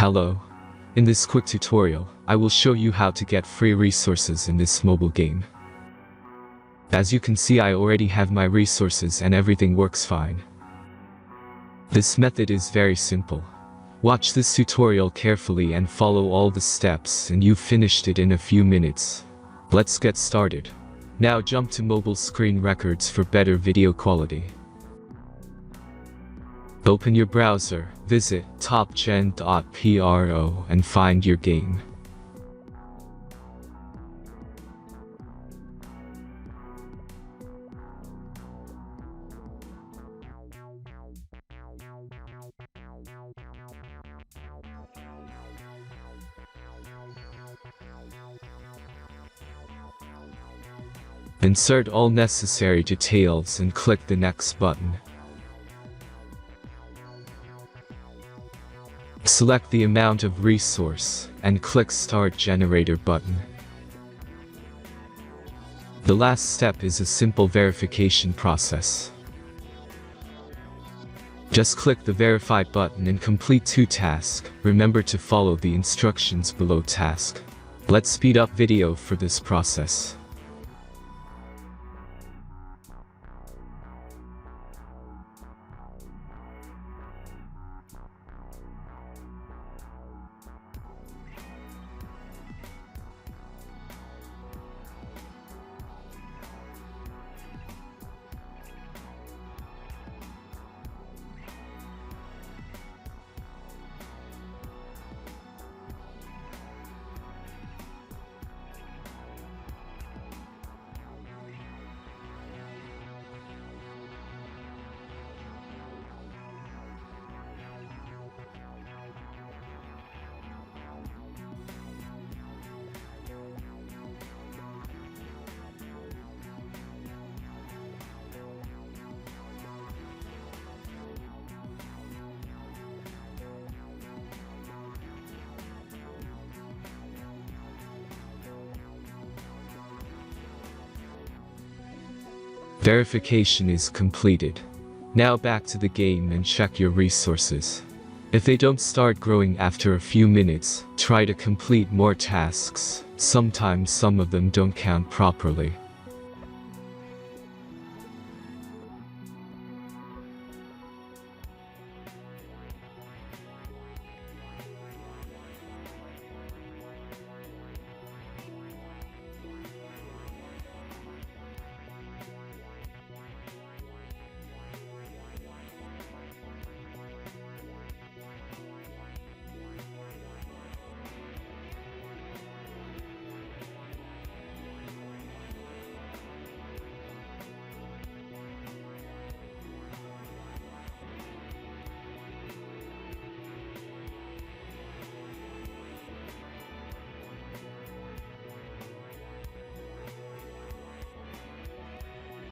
Hello. In this quick tutorial, I will show you how to get free resources in this mobile game. As you can see, I already have my resources and everything works fine. This method is very simple. Watch this tutorial carefully and follow all the steps and you've finished it in a few minutes. Let's get started. Now jump to mobile screen records for better video quality. Open your browser, visit topgen.pro and find your game. Insert all necessary details and click the next button. Select the amount of resource and click Start Generator button. The last step is a simple verification process. Just click the Verify button and complete 2 tasks. Remember to follow the instructions below task. Let's speed up video for this process. Verification is completed. Now back to the game and check your resources. If they don't start growing after a few minutes, try to complete more tasks. Sometimes some of them don't count properly.